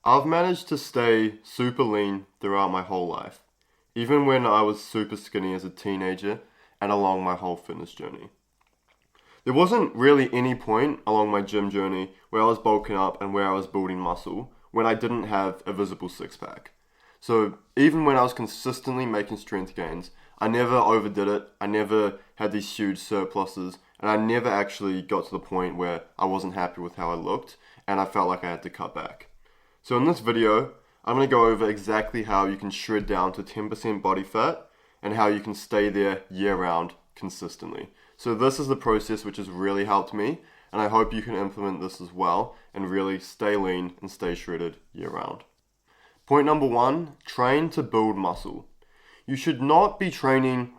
I've managed to stay super lean throughout my whole life, even when I was super skinny as a teenager and along my whole fitness journey. There wasn't really any point along my gym journey where I was bulking up and where I was building muscle when I didn't have a visible six pack. So even when I was consistently making strength gains, I never overdid it, I never had these huge surpluses, and I never actually got to the point where I wasn't happy with how I looked and I felt like I had to cut back. So in this video, I'm going to go over exactly how you can shred down to 10% body fat and how you can stay there year round consistently. So this is the process which has really helped me, and I hope you can implement this as well and really stay lean and stay shredded year round. Point number 1, train to build muscle. You should not be training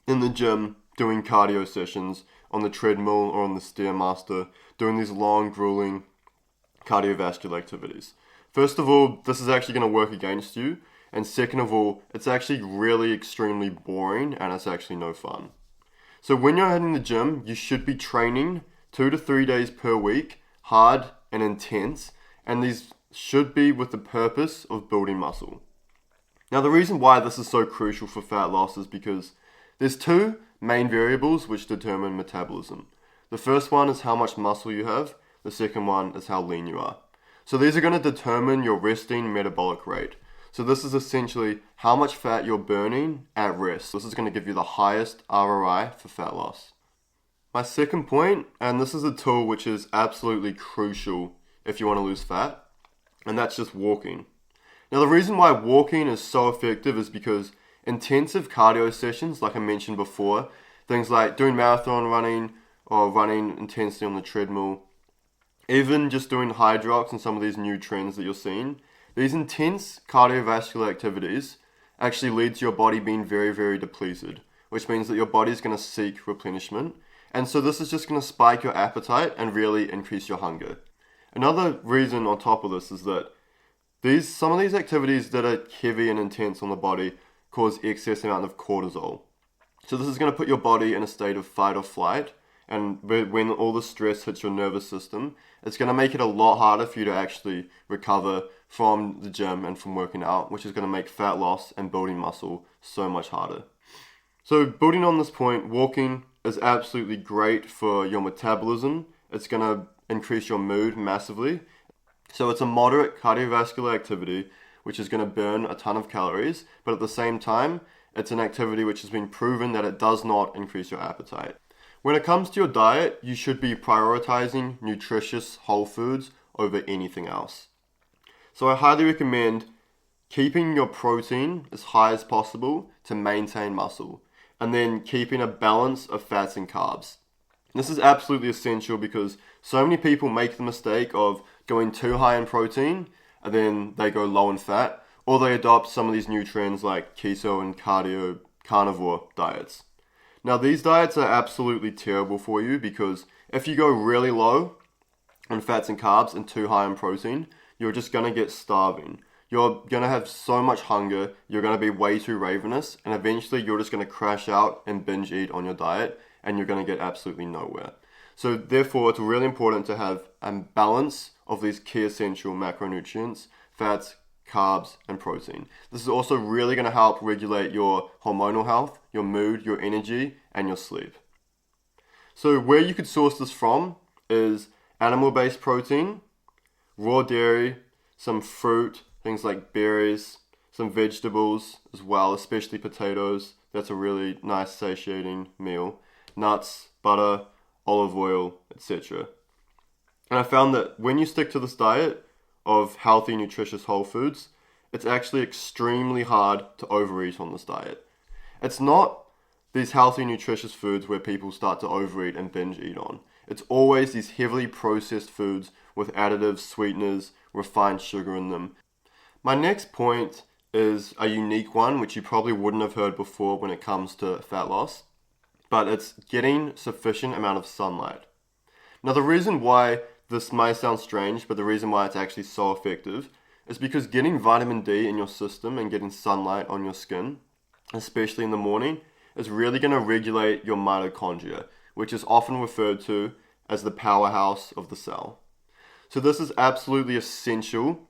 in the gym doing cardio sessions on the treadmill or on the Stairmaster, doing these long, grueling cardiovascular activities. First of all, this is actually going to work against you, and second of all, it's actually really extremely boring and it's actually no fun. So when you're hitting the gym, you should be training 2 to 3 days per week, hard and intense, and these should be with the purpose of building muscle. Now the reason why this is so crucial for fat loss is because there's two main variables which determine metabolism. The first one is how much muscle you have, the second one is how lean you are. So these are going to determine your resting metabolic rate. So this is essentially how much fat you're burning at rest. This is going to give you the highest ROI for fat loss. My second point, and this is a tool which is absolutely crucial if you want to lose fat, and that's just walking. Now the reason why walking is so effective is because intensive cardio sessions, like I mentioned before, things like doing marathon running or running intensely on the treadmill, even just doing Hydrox and some of these new trends that you're seeing, these intense cardiovascular activities actually lead to your body being very, very depleted, which means that your body is going to seek replenishment. And so this is just going to spike your appetite and really increase your hunger. Another reason on top of this is that some of these activities that are heavy and intense on the body cause excess amount of cortisol. So this is going to put your body in a state of fight or flight, and when all the stress hits your nervous system, it's going to make it a lot harder for you to actually recover from the gym and from working out, which is going to make fat loss and building muscle so much harder. So building on this point, walking is absolutely great for your metabolism. It's going to increase your mood massively. So it's a moderate cardiovascular activity which is going to burn a ton of calories, but at the same time, it's an activity which has been proven that it does not increase your appetite. When it comes to your diet, you should be prioritizing nutritious whole foods over anything else. So I highly recommend keeping your protein as high as possible to maintain muscle, and then keeping a balance of fats and carbs. This is absolutely essential because so many people make the mistake of going too high in protein and then they go low in fat, or they adopt some of these new trends like keto and carnivore diets. Now these diets are absolutely terrible for you because if you go really low on fats and carbs and too high in protein, you're just going to get starving. You're going to have so much hunger, you're going to be way too ravenous, and eventually you're just going to crash out and binge eat on your diet, and you're going to get absolutely nowhere. So therefore, it's really important to have a balance of these key essential macronutrients, fats, carbs, and protein. This is also really going to help regulate your hormonal health, your mood, your energy, and your sleep. So where you could source this from is animal-based protein, raw dairy, some fruit, things like berries, some vegetables as well, especially potatoes. That's a really nice satiating meal. Nuts, butter, olive oil, etc. And I found that when you stick to this diet of healthy, nutritious whole foods, it's actually extremely hard to overeat on this diet. It's not these healthy, nutritious foods where people start to overeat and binge eat on. It's always these heavily processed foods with additives, sweeteners, refined sugar in them. My next point is a unique one, which you probably wouldn't have heard before when it comes to fat loss, but it's getting sufficient amount of sunlight. Now the reason why this might sound strange, but the reason why it's actually so effective is because getting vitamin D in your system and getting sunlight on your skin, especially in the morning, is really going to regulate your mitochondria, which is often referred to as the powerhouse of the cell. So this is absolutely essential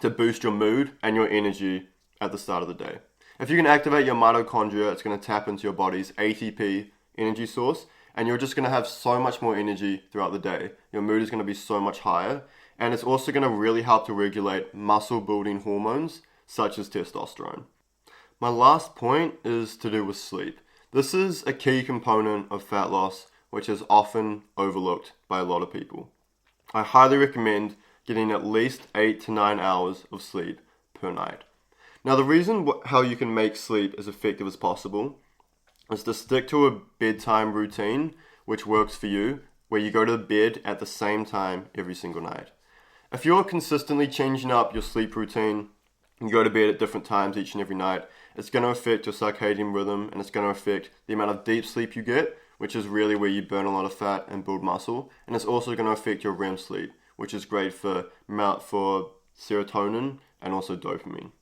to boost your mood and your energy at the start of the day. If you can activate your mitochondria, it's going to tap into your body's ATP energy source, and you're just going to have so much more energy throughout the day. Your mood is going to be so much higher, and it's also going to really help to regulate muscle building hormones such as testosterone. My last point is to do with sleep. This is a key component of fat loss, which is often overlooked by a lot of people. I highly recommend getting at least 8 to 9 hours of sleep per night. Now, the reason how you can make sleep as effective as possible is to stick to a bedtime routine which works for you, where you go to bed at the same time every single night. If you're consistently changing up your sleep routine, you go to bed at different times each and every night, it's going to affect your circadian rhythm, and it's going to affect the amount of deep sleep you get, which is really where you burn a lot of fat and build muscle. And it's also going to affect your REM sleep, which is great for serotonin and also dopamine.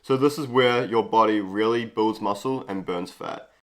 So this is where your body really builds muscle and burns fat.